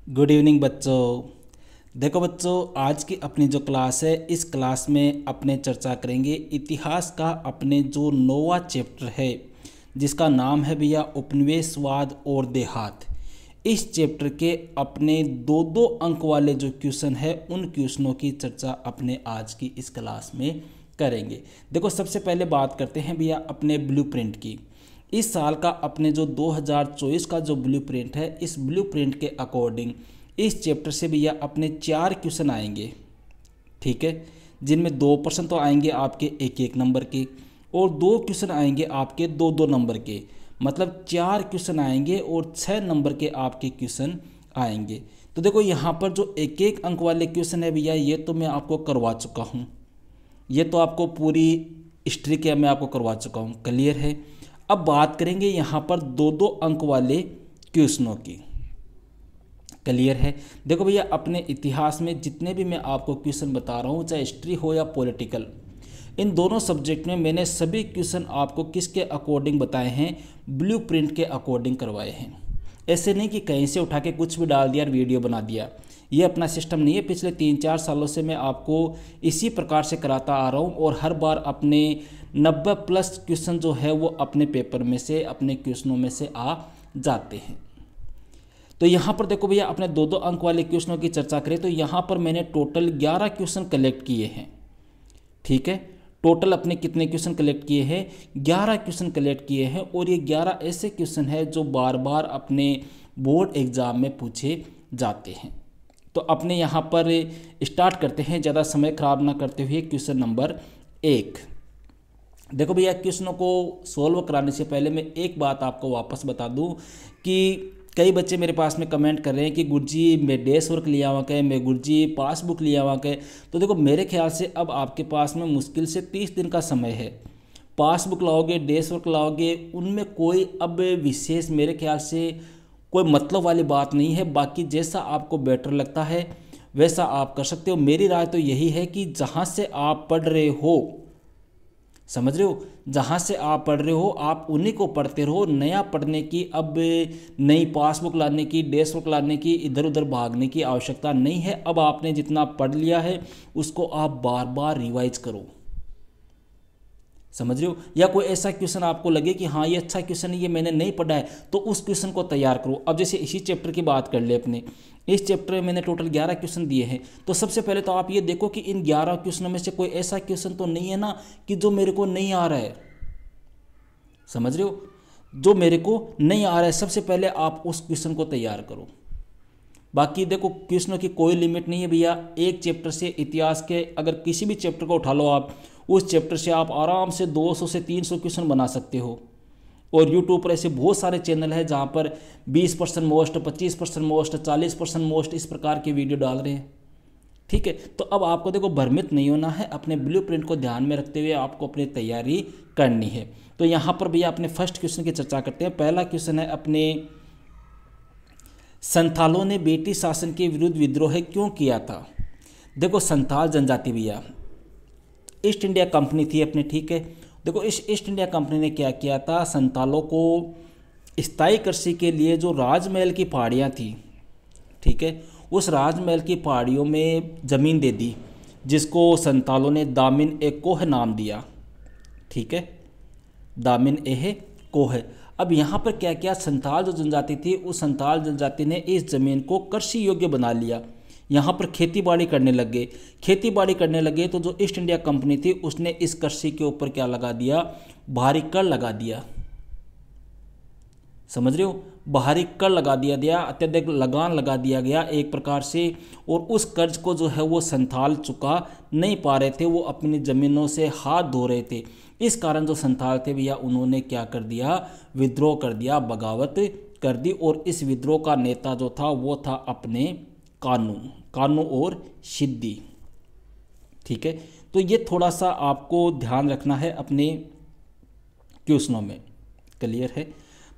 Good evening बच्चों। देखो बच्चों, आज की अपनी जो क्लास है, इस क्लास में अपने चर्चा करेंगे इतिहास का अपने जो नौवां चैप्टर है, जिसका नाम है भैया उपनिवेशवाद और देहात। इस चैप्टर के अपने दो दो अंक वाले जो क्वेश्चन है, उन क्वेश्चनों की चर्चा अपने आज की इस क्लास में करेंगे। देखो, सबसे पहले बात करते हैं भैया अपने ब्लूप्रिंट की। इस साल का अपने जो 2024 का जो ब्लूप्रिंट है, इस ब्लूप्रिंट के अकॉर्डिंग इस चैप्टर से भैया अपने 4 क्वेश्चन आएंगे, ठीक है, जिनमें 2 प्रश्न तो आएंगे आपके एक एक नंबर के और 2 क्वेश्चन आएंगे आपके 2 2 नंबर के। मतलब 4 क्वेश्चन आएंगे और 6 नंबर के आपके क्वेश्चन आएंगे। तो देखो, यहाँ पर जो एक एक अंक वाले क्वेश्चन है भैया, ये तो मैं आपको करवा चुका हूँ। ये तो आपको पूरी हिस्ट्री के मैं आपको करवा चुका हूँ, क्लियर है। अब बात करेंगे यहाँ पर 2 2 अंक वाले क्वेश्चनों की, क्लियर है। देखो भैया, अपने इतिहास में जितने भी मैं आपको क्वेश्चन बता रहा हूँ, चाहे हिस्ट्री हो या पॉलिटिकल, इन दोनों सब्जेक्ट में मैंने सभी क्वेश्चन आपको किसके अकॉर्डिंग बताए हैं, ब्लूप्रिंट के अकॉर्डिंग करवाए हैं। ऐसे नहीं कि कहीं से उठा के कुछ भी डाल दिया और वीडियो बना दिया, ये अपना सिस्टम नहीं है। पिछले 3 4 सालों से मैं आपको इसी प्रकार से कराता आ रहा हूँ और हर बार अपने 90+ क्वेश्चन जो है वो अपने पेपर में से, अपने क्वेश्चनों में से आ जाते हैं। तो यहाँ पर देखो भैया, अपने 2 2 अंक वाले क्वेश्चनों की चर्चा करें तो यहाँ पर मैंने टोटल 11 क्वेश्चन कलेक्ट किए हैं, ठीक है। टोटल अपने कितने क्वेश्चन कलेक्ट किए हैं? 11 क्वेश्चन कलेक्ट किए हैं। और ये 11 ऐसे क्वेश्चन हैं जो बार बार अपने बोर्ड एग्जाम में पूछे जाते हैं। तो अपने यहाँ पर स्टार्ट करते हैं, ज़्यादा समय खराब ना करते हुए। Question number 1। देखो भैया, क्वेश्चनों को सॉल्व कराने से पहले मैं एक बात आपको वापस बता दूं कि कई बच्चे मेरे पास में कमेंट कर रहे हैं कि गुरुजी मैं डेस्क वर्क लिया हुआ के, मैं गुरुजी पासबुक लिया हुआ के। तो देखो, मेरे ख्याल से अब आपके पास में मुश्किल से 30 दिन का समय है। पासबुक लाओगे, डेस्क वर्क लाओगे, उनमें कोई अब विशेष मेरे ख्याल से कोई मतलब वाली बात नहीं है। बाकी जैसा आपको बेटर लगता है वैसा आप कर सकते हो। मेरी राय तो यही है कि जहाँ से आप पढ़ रहे हो, समझ रहे हो, जहाँ से आप पढ़ रहे हो आप उन्हीं को पढ़ते रहो। नया पढ़ने की, अब नई पासबुक लाने की, डेस्क बुक लाने की, इधर उधर भागने की आवश्यकता नहीं है। अब आपने जितना पढ़ लिया है उसको आप बार बार रिवाइज करो, समझ रहे हो। या कोई ऐसा क्वेश्चन आपको लगे कि हाँ ये अच्छा क्वेश्चन है, ये मैंने नहीं पढ़ा है, तो उस क्वेश्चन को तैयार करो। अब जैसे इसी चैप्टर की बात कर ले अपने, इस चैप्टर में मैंने टोटल 11 क्वेश्चन दिए हैं। तो सबसे पहले तो आप ये देखो कि इन 11 क्वेश्चनों में से कोई ऐसा क्वेश्चन तो नहीं है ना कि जो मेरे को नहीं आ रहा है, समझ रहे हो, जो मेरे को नहीं आ रहा है। सबसे पहले आप उस क्वेश्चन को तैयार करो। बाकी देखो, क्वेश्चनों की कोई लिमिट नहीं है भैया। एक चैप्टर से, इतिहास के अगर किसी भी चैप्टर को उठा लो आप, उस चैप्टर से आप आराम से 200 से 300 क्वेश्चन बना सकते हो। और यूट्यूब पर ऐसे बहुत सारे चैनल हैं जहाँ पर 20% मोस्ट, 25% मोस्ट, 40% मोस्ट, इस प्रकार के वीडियो डाल रहे हैं, ठीक है। तो अब आपको देखो भ्रमित नहीं होना है, अपने ब्लूप्रिंट को ध्यान में रखते हुए आपको अपनी तैयारी करनी है। तो यहाँ पर भैया अपने फर्स्ट क्वेश्चन की चर्चा करते हैं। पहला क्वेश्चन है अपने, संथालों ने ब्रिटिश शासन के विरुद्ध विद्रोह क्यों किया था? देखो, संथाल जनजाति भैया ईस्ट इंडिया कंपनी थी अपने, ठीक है। देखो, इस ईस्ट इंडिया कंपनी ने क्या किया था, संथालों को स्थायी कृषि के लिए जो राजमहल की पहाड़ियाँ थी, ठीक है, उस राजमहल की पहाड़ियों में ज़मीन दे दी, जिसको संथालों ने दामिन ए कोह नाम दिया, ठीक है, दामिन ए कोह। अब यहाँ पर क्या किया, संथाल जो जनजाति थी, उस संथाल जनजाति ने इस ज़मीन को कृषि योग्य बना लिया। यहाँ पर खेती बाड़ी करने लग गए। खेती बाड़ी करने लगे तो जो ईस्ट इंडिया कंपनी थी उसने इस कृषि के ऊपर क्या लगा दिया, भारी कर लगा दिया, समझ रहे हो, भारी कर लगा दिया, अत्यधिक लगान लगा दिया गया एक प्रकार से। और उस कर्ज को जो है वो संथाल चुका नहीं पा रहे थे, वो अपनी ज़मीनों से हाथ धो रहे थे। इस कारण जो संथाल थे भैया, उन्होंने क्या कर दिया, विद्रोह कर दिया, बगावत कर दी। और इस विद्रोह का नेता जो था वो था अपने कानू और सिद्दी, ठीक है। तो ये थोड़ा सा आपको ध्यान रखना है अपने क्वेश्चनों में, क्लियर है।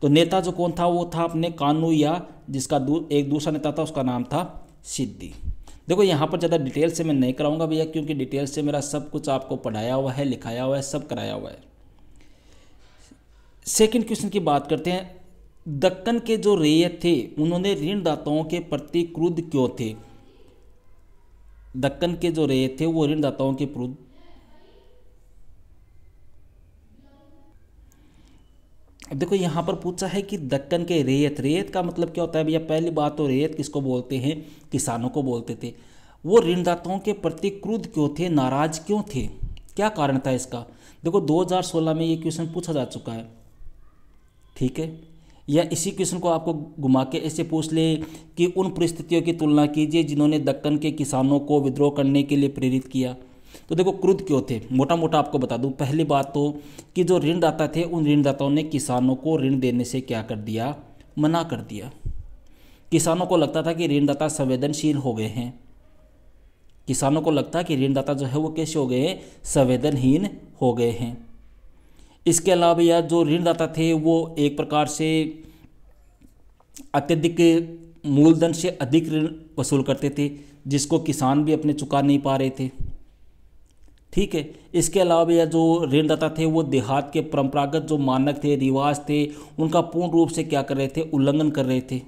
तो नेता जो कौन था, वो था अपने कानू, या जिसका एक दूसरा नेता था उसका नाम था सिद्दी। देखो, यहाँ पर ज़्यादा डिटेल से मैं नहीं कराऊंगा भैया, क्योंकि डिटेल से मेरा सब कुछ आपको पढ़ाया हुआ है, लिखाया हुआ है, सब कराया हुआ है। सेकंड क्वेश्चन की बात करते हैं। दक्कन के जो रैयत थे उन्होंने ऋणदाताओं के प्रति क्रुद्ध क्यों थे? दक्कन के जो रैयत थे वो ऋणदाताओं के क्रुद्ध। अब देखो यहाँ पर पूछा है कि दक्कन के रैयत, रैयत का मतलब क्या होता है भैया? पहली बात तो रैयत किसको बोलते हैं? किसानों को बोलते थे। वो ऋणदाताओं के प्रति क्रुद्ध क्यों थे, नाराज क्यों थे, क्या कारण था इसका? देखो 2016 में ये क्वेश्चन पूछा जा चुका है, ठीक है। या इसी क्वेश्चन को आपको घुमा के ऐसे पूछ ले कि उन परिस्थितियों की तुलना कीजिए जिन्होंने दक्कन के किसानों को विद्रोह करने के लिए प्रेरित किया। तो देखो क्रुद्ध क्यों थे, मोटा मोटा आपको बता दूं। पहली बात तो कि जो ऋणदाता थे उन ऋणदाताओं ने किसानों को ऋण देने से क्या कर दिया? मना कर दिया। किसानों को लगता था कि ऋणदाता संवेदनशील हो गए हैं, किसानों को लगता है कि ऋणदाता जो है वो कैसे हो गए हैं? संवेदनहीन हो गए हैं। इसके अलावा या जो ऋणदाता थे वो एक प्रकार से अत्यधिक मूलधन से अधिक ऋण वसूल करते थे, जिसको किसान भी अपने चुका नहीं पा रहे थे, ठीक है। इसके अलावा या जो ऋणदाता थे वो देहात के परंपरागत जो मानक थे, रिवाज थे, उनका पूर्ण रूप से क्या कर रहे थे? उल्लंघन कर रहे थे,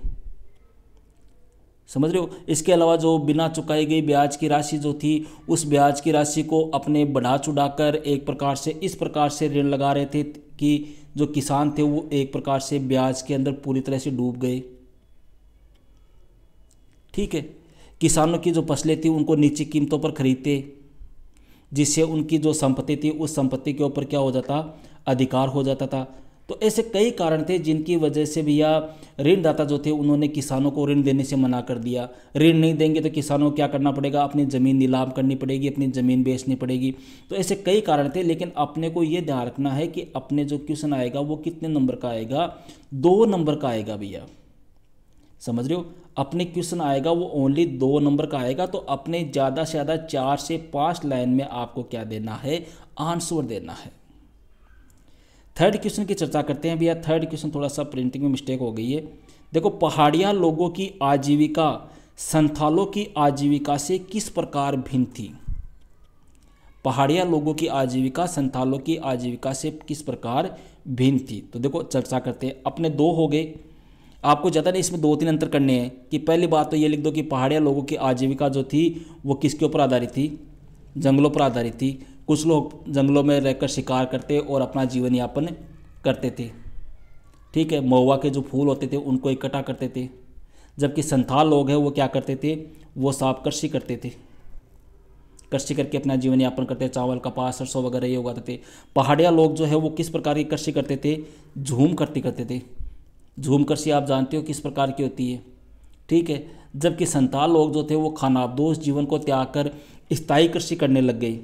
समझ रहे हो। इसके अलावा जो बिना चुकाई गई ब्याज की राशि जो थी, उस ब्याज की राशि को अपने बढ़ा चढ़ाकर एक प्रकार से इस प्रकार से ऋण लगा रहे थे कि जो किसान थे वो एक प्रकार से ब्याज के अंदर पूरी तरह से डूब गए, ठीक है। किसानों की जो फसलें थी उनको नीची कीमतों पर खरीदते, जिससे उनकी जो संपत्ति थी उस संपत्ति के ऊपर क्या हो जाता? अधिकार हो जाता था। तो ऐसे कई कारण थे जिनकी वजह से भैया ऋणदाता जो थे उन्होंने किसानों को ऋण देने से मना कर दिया। ऋण नहीं देंगे तो किसानों को क्या करना पड़ेगा? अपनी ज़मीन नीलाम करनी पड़ेगी, अपनी ज़मीन बेचनी पड़ेगी। तो ऐसे कई कारण थे, लेकिन अपने को ये ध्यान रखना है कि अपने जो क्वेश्चन आएगा वो कितने नंबर का आएगा? 2 नंबर का आएगा भैया, समझ रहे हो। अपने क्वेश्चन आएगा वो ओनली 2 नंबर का आएगा। तो अपने ज़्यादा से ज़्यादा 4 से 5 लाइन में आपको क्या देना है? आंसर देना है। थर्ड क्वेश्चन की चर्चा करते हैं भैया। थर्ड क्वेश्चन थोड़ा सा प्रिंटिंग में मिस्टेक हो गई है। देखो, पहाड़िया लोगों की आजीविका संथालों की आजीविका से किस प्रकार भिन्न थी? पहाड़िया लोगों की आजीविका संथालों की आजीविका से किस प्रकार भिन्न थी? तो देखो चर्चा करते हैं। अपने 2 हो गए, आपको ज़्यादा नहीं, इसमें 2-3 अंतर करने हैं। कि पहली बात तो ये लिख दो कि पहाड़िया लोगों की आजीविका जो थी वो किसके ऊपर आधारित थी? जंगलों पर आधारित थी। कुछ लोग जंगलों में रहकर शिकार करते और अपना जीवन यापन करते थे, ठीक है। महुआ के जो फूल होते थे उनको इकट्ठा करते थे। जबकि संथाल लोग हैं वो क्या करते थे? वो साफ कृषि करते थे, कृषि करके अपना जीवन यापन करते, चावल कपास सरसों वगैरह ये उगाते थे। पहाड़िया लोग जो है वो किस प्रकार की कृषि करते थे? झूम कृषि करते थे। झूम कृषि आप जानते हो किस प्रकार की होती है, ठीक है। जबकि संथाल लोग जो थे वो खानाबदोश जीवन को त्याग कर स्थायी कृषि करने लग गए।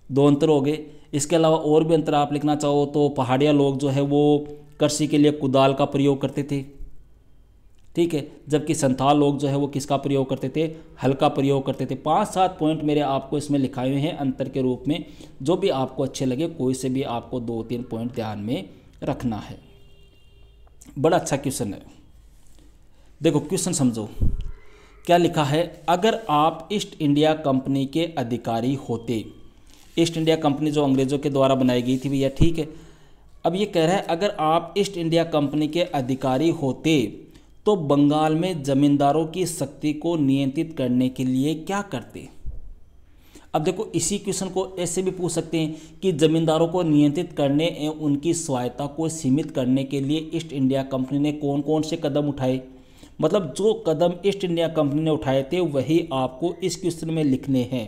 2 अंतर हो गए। इसके अलावा और भी अंतर आप लिखना चाहो तो पहाड़िया लोग जो है वो कृषि के लिए कुदाल का प्रयोग करते थे, ठीक है। जबकि संथाल लोग जो है वो किसका प्रयोग करते थे? हल का प्रयोग करते थे। 5-7 पॉइंट मेरे आपको इसमें लिखाए हुए हैं अंतर के रूप में, जो भी आपको अच्छे लगे कोई से भी आपको 2-3 पॉइंट ध्यान में रखना है। बड़ा अच्छा क्वेश्चन है। देखो क्वेश्चन समझो, क्या लिखा है? अगर आप ईस्ट इंडिया कंपनी के अधिकारी होते, ईस्ट इंडिया कंपनी जो अंग्रेज़ों के द्वारा बनाई गई थी भैया, ठीक है। अब ये कह रहा है अगर आप ईस्ट इंडिया कंपनी के अधिकारी होते तो बंगाल में जमींदारों की शक्ति को नियंत्रित करने के लिए क्या करते? अब देखो इसी क्वेश्चन को ऐसे भी पूछ सकते हैं कि जमींदारों को नियंत्रित करने एवं उनकी स्वायत्ता को सीमित करने के लिए ईस्ट इंडिया कंपनी ने कौन कौन से कदम उठाए। मतलब जो कदम ईस्ट इंडिया कंपनी ने उठाए थे वही आपको इस क्वेश्चन में लिखने हैं।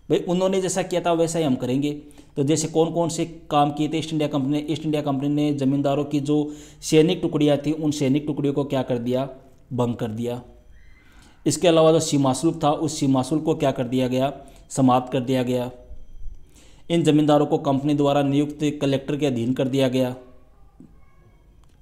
भाई उन्होंने जैसा किया था वैसा ही हम करेंगे। तो जैसे कौन कौन से काम किए थे ईस्ट इंडिया कंपनी ने? ईस्ट इंडिया कंपनी ने जमींदारों की जो सैनिक टुकड़ियाँ थी उन सैनिक टुकड़ियों को क्या कर दिया? भंग कर दिया। इसके अलावा जो सीमा शुल्क था उस सीमा शुल्क को क्या कर दिया गया? समाप्त कर दिया गया। इन जमींदारों को कंपनी द्वारा नियुक्त कलेक्टर के अधीन कर दिया गया,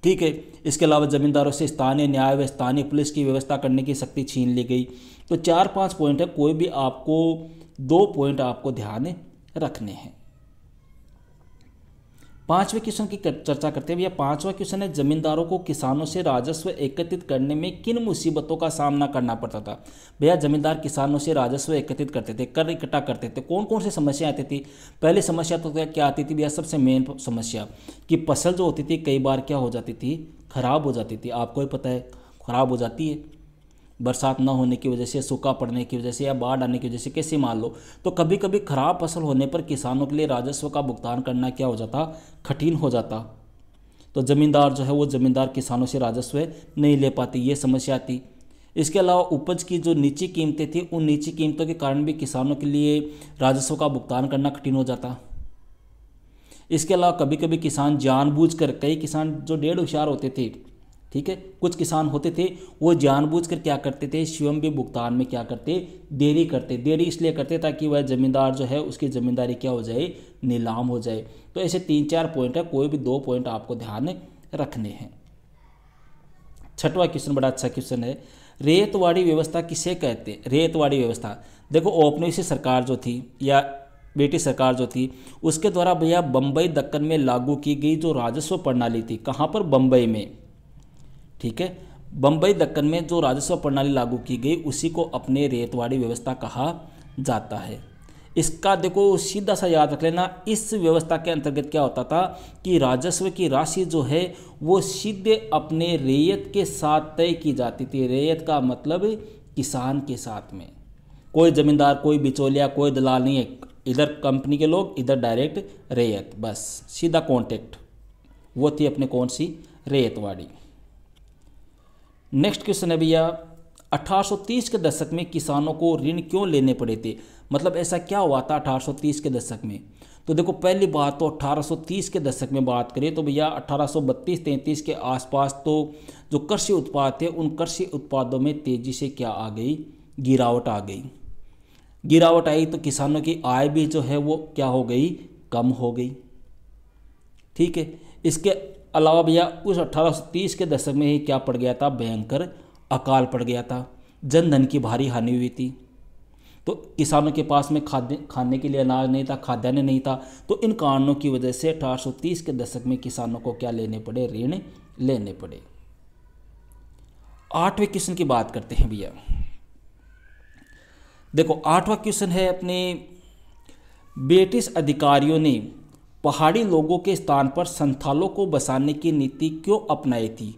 ठीक है। इसके अलावा जमींदारों से स्थानीय न्याय व स्थानीय पुलिस की व्यवस्था करने की शक्ति छीन ली गई। तो 4-5 पॉइंट है, कोई भी आपको 2 पॉइंट आपको ध्यान रखने हैं। पांचवें क्वेश्चन की चर्चा करते हैं भैया। पांचवा क्वेश्चन है, जमींदारों को किसानों से राजस्व एकत्रित करने में किन मुसीबतों का सामना करना पड़ता था। भैया जमींदार किसानों से राजस्व एकत्रित करते थे, कर इकट्ठा करते थे, कौन कौन सी समस्या आती थी। पहली समस्या तो क्या आती थी भैया, सबसे मेन समस्या कि फसल जो होती थी कई बार क्या हो जाती थी, खराब हो जाती थी। आपको ही पता है खराब हो जाती है, बरसात ना होने की वजह से, सूखा पड़ने की वजह से या बाढ़ आने की वजह से, कैसे मान लो। तो कभी कभी खराब फसल होने पर किसानों के लिए राजस्व का भुगतान करना क्या हो जाता, कठिन हो जाता। तो ज़मींदार जो है वो ज़मींदार किसानों से राजस्व नहीं ले पाती, ये समस्या आती। इसके अलावा उपज की जो नीची कीमतें थी, उन नीची कीमतों के कारण भी किसानों के लिए राजस्व का भुगतान करना कठिन हो जाता। इसके अलावा कभी कभी किसान जानबूझकर, कई किसान जो डेढ़ होशियार होते थे, ठीक है, कुछ किसान होते थे वो जानबूझकर क्या करते थे, स्वयं भी भुगतान में क्या करते, देरी करते। देरी इसलिए करते ताकि वह जमींदार जो है उसकी ज़मींदारी क्या हो जाए, नीलाम हो जाए। तो ऐसे 3-4 पॉइंट है, कोई भी 2 पॉइंट आपको ध्यान रखने हैं। छठवां क्वेश्चन बड़ा अच्छा क्वेश्चन है, रेतवाड़ी व्यवस्था किसे कहते हैं। रेतवाड़ी व्यवस्था, देखो औपनिवेशिक सरकार जो थी या ब्रिटिश सरकार जो थी, उसके द्वारा भैया बम्बई दक्कन में लागू की गई जो राजस्व प्रणाली थी, कहाँ पर, बम्बई में, ठीक है, बम्बई दक्कन में जो राजस्व प्रणाली लागू की गई उसी को अपने रेतवाड़ी व्यवस्था कहा जाता है। इसका देखो सीधा सा याद रख लेना, इस व्यवस्था के अंतर्गत क्या होता था कि राजस्व की राशि जो है वो सीधे अपने रैयत के साथ तय की जाती थी। रैयत का मतलब किसान के साथ में, कोई जमींदार, कोई बिचौलिया, कोई दलाल नहीं है, इधर कंपनी के लोग, इधर डायरेक्ट रैयत, बस सीधा कॉन्टेक्ट। वो थी अपने कौन सी, रेतवाड़ी। नेक्स्ट क्वेश्चन है भैया, 1830 के दशक में किसानों को ऋण क्यों लेने पड़े थे, मतलब ऐसा क्या हुआ था 1830 के दशक में। तो देखो पहली बात तो 1830 के दशक में बात करें तो भैया 1832-33 के आसपास तो जो कृषि उत्पाद थे उन कृषि उत्पादों में तेजी से क्या आ गई, गिरावट आ गई। गिरावट आई तो किसानों की आय भी जो है वो क्या हो गई, कम हो गई, ठीक है। इसके अलावा भैया उस 1830 के दशक में ही क्या पड़ गया था, भयंकर अकाल पड़ गया था, जन धन की भारी हानि हुई थी। तो किसानों के पास में खाने के लिए अनाज नहीं था, खाद्यान्न नहीं था। तो इन कारणों की वजह से 1830 के दशक में किसानों को क्या लेने पड़े, ऋण लेने पड़े। 8वें क्वेश्चन की बात करते हैं भैया। देखो 8वां क्वेश्चन है, अपने ब्रिटिश अधिकारियों ने पहाड़ी लोगों के स्थान पर संथालों को बसाने की नीति क्यों अपनाई थी।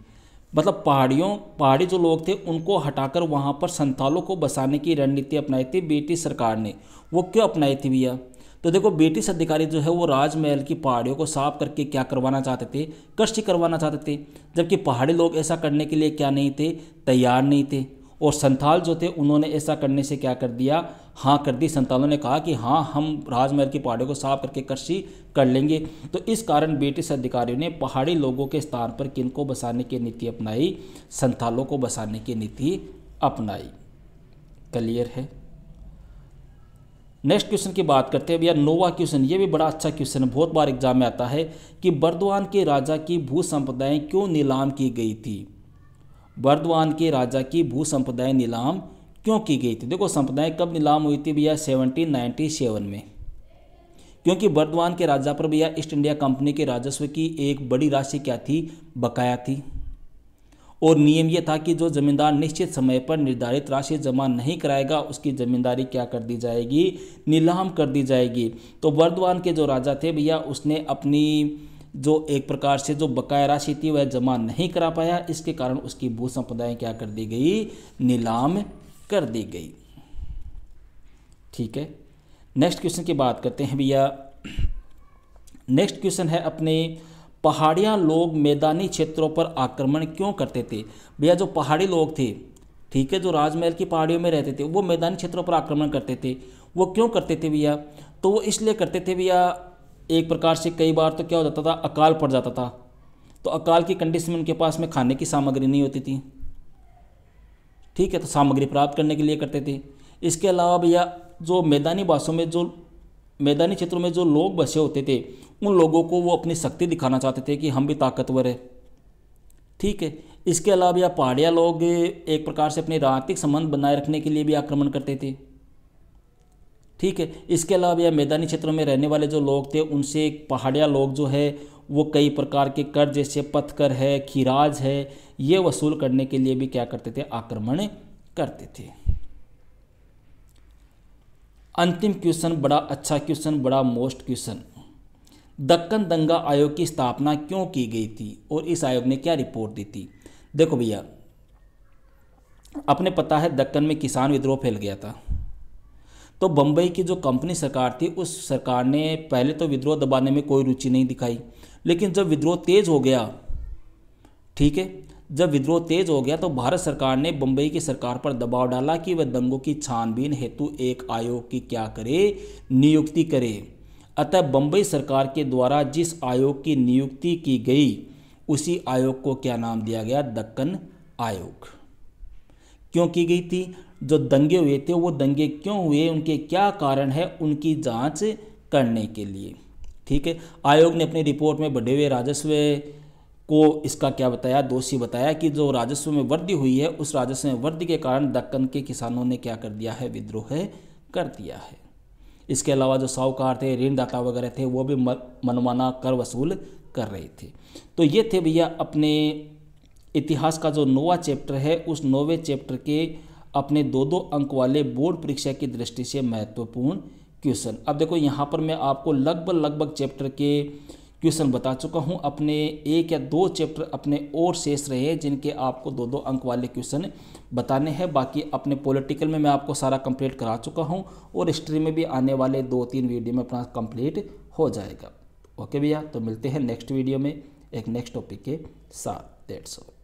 मतलब पहाड़ी जो लोग थे उनको हटाकर वहाँ पर संथालों को बसाने की रणनीति अपनाई थी ब्रिटिश सरकार ने। वो क्यों अपनाई थी भैया, तो देखो ब्रिटिश अधिकारी जो है वो राजमहल की पहाड़ियों को साफ करके क्या करवाना चाहते थे, कृषि करवाना चाहते थे। जबकि पहाड़ी लोग ऐसा करने के लिए क्या नहीं थे, तैयार नहीं थे। और संथाल जो थे उन्होंने ऐसा करने से क्या कर दिया, हाँ कर दी। संथालों ने कहा कि हाँ हम राजमहल की पहाड़ियों को साफ करके कृषि कर लेंगे। तो इस कारण ब्रिटिश अधिकारियों ने पहाड़ी लोगों के स्थान पर किनको बसाने की नीति अपनाई, संथालों को बसाने की नीति अपनाई। क्लियर है। नेक्स्ट क्वेश्चन की बात करते हैं भैया, 9वां क्वेश्चन, ये भी बड़ा अच्छा क्वेश्चन है, बहुत बार एग्जाम में आता है कि बर्दवान के राजा की भू संपदाएं क्यों नीलाम की गई थी। बर्दवान के राजा की भू संपदाएं नीलाम क्यों की गई थी। देखो संपदाएं कब नीलाम हुई थी भैया, 1797 में। क्योंकि बर्दवान के राजा पर भैया ईस्ट इंडिया कंपनी के राजस्व की एक बड़ी राशि क्या थी, बकाया थी। और नियम यह था कि जो जमींदार निश्चित समय पर निर्धारित राशि जमा नहीं कराएगा उसकी जमींदारी क्या कर दी जाएगी, नीलाम कर दी जाएगी। तो बर्दवान के जो राजा थे भैया उसने अपनी जो एक प्रकार से जो बकाया राशि थी वह जमा नहीं करा पाया, इसके कारण उसकी भू संपदाएं क्या कर दी गई, नीलाम कर दी गई। ठीक है। नेक्स्ट क्वेश्चन की बात करते हैं भैया। नेक्स्ट क्वेश्चन है अपने पहाड़ियाँ लोग मैदानी क्षेत्रों पर आक्रमण क्यों करते थे। भैया जो पहाड़ी लोग थे, ठीक है, जो राजमहल की पहाड़ियों में रहते थे वो मैदानी क्षेत्रों पर आक्रमण करते थे। वो क्यों करते थे भैया, तो वो इसलिए करते थे भैया, एक प्रकार से कई बार तो क्या हो जाता था, अकाल पड़ जाता था। तो अकाल की कंडीशन में उनके पास में खाने की सामग्री नहीं होती थी, ठीक है, तो सामग्री प्राप्त करने के लिए करते थे। इसके अलावा भैया जो मैदानी भाषाओं में जो मैदानी क्षेत्रों में जो लोग बसे होते थे उन लोगों को वो अपनी शक्ति दिखाना चाहते थे कि हम भी ताकतवर है, ठीक है। इसके अलावा भैया पहाड़िया लोग एक प्रकार से अपने राजनीतिक संबंध बनाए रखने के लिए भी आक्रमण करते थे, ठीक है। इसके अलावा भैया मैदानी क्षेत्रों में रहने वाले जो लोग थे उनसे पहाड़िया लोग जो है वो कई प्रकार के कर जैसे पथकर है, खीराज है, ये वसूल करने के लिए भी क्या करते थे, आक्रमण करते थे। अंतिम क्वेश्चन, बड़ा अच्छा क्वेश्चन, बड़ा मोस्ट क्वेश्चन। दक्कन दंगा आयोग की स्थापना क्यों की गई थी और इस आयोग ने क्या रिपोर्ट दी थी? देखो भैया, अपने पता है दक्कन में किसान विद्रोह फैल गया था, तो बम्बई की जो कंपनी सरकार थी उस सरकार ने पहले तो विद्रोह दबाने में कोई रुचि नहीं दिखाई, लेकिन जब विद्रोह तेज हो गया, ठीक है, जब विद्रोह तेज हो गया तो भारत सरकार ने बम्बई की सरकार पर दबाव डाला कि वह दंगों की छानबीन हेतु एक आयोग की क्या करे, नियुक्ति करे। अतः बम्बई सरकार के द्वारा जिस आयोग की नियुक्ति की गई उसी आयोग को क्या नाम दिया गया, दक्कन आयोग। क्यों की गई थी? जो दंगे हुए थे वो दंगे क्यों हुए, उनके क्या कारण है, उनकी जांच करने के लिए, ठीक है। आयोग ने अपनी रिपोर्ट में बढ़े हुए राजस्व को इसका क्या बताया, दोषी बताया कि जो राजस्व में वृद्धि हुई है उस राजस्व में वृद्धि के कारण दक्कन के किसानों ने क्या कर दिया है, विद्रोह कर दिया है। इसके अलावा जो साहूकार थे, ऋणदाता वगैरह थे, वो भी मनमाना कर वसूल कर रहे थे। तो ये थे भैया अपने इतिहास का जो 9वां चैप्टर है, उस 9वें चैप्टर के अपने 2-2 अंक वाले बोर्ड परीक्षा की दृष्टि से महत्वपूर्ण क्वेश्चन। अब देखो यहाँ पर मैं आपको लगभग चैप्टर के क्वेश्चन बता चुका हूँ। अपने 1 या 2 चैप्टर अपने और शेष रहे जिनके आपको 2-2 अंक वाले क्वेश्चन बताने हैं। बाकी अपने पॉलिटिकल में मैं आपको सारा कंप्लीट करा चुका हूँ और हिस्ट्री में भी आने वाले 2-3 वीडियो में अपना कंप्लीट हो जाएगा। ओके भैया, तो मिलते हैं नेक्स्ट वीडियो में एक नेक्स्ट टॉपिक के साथ। That's all.